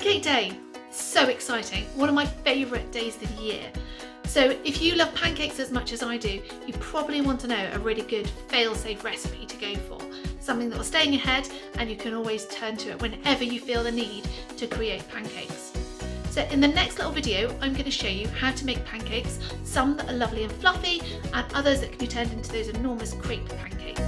Pancake Day, so exciting. One of my favourite days of the year. So if you love pancakes as much as I do, you probably want to know a really good fail-safe recipe to go for. Something that will stay in your head and you can always turn to it whenever you feel the need to create pancakes. So in the next little video, I'm going to show you how to make pancakes, some that are lovely and fluffy and others that can be turned into those enormous crêpe pancakes.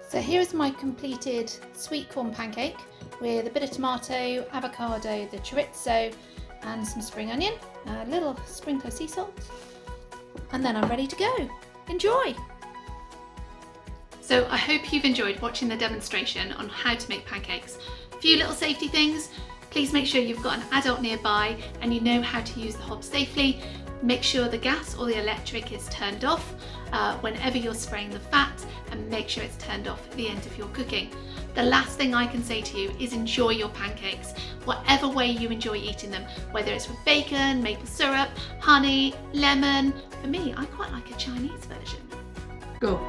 So here's my completed sweet corn pancake with a bit of tomato, avocado, the chorizo and some spring onion, a little sprinkle of sea salt, and then I'm ready to go. Enjoy! So I hope you've enjoyed watching the demonstration on how to make pancakes. A few little safety things. Please make sure you've got an adult nearby and you know how to use the hob safely. Make sure the gas or the electric is turned off whenever you're spraying the fat, and make sure it's turned off at the end of your cooking. The last thing I can say to you is enjoy your pancakes, whatever way you enjoy eating them, whether it's with bacon, maple syrup, honey, lemon. For me, I quite like a Chinese version. Go.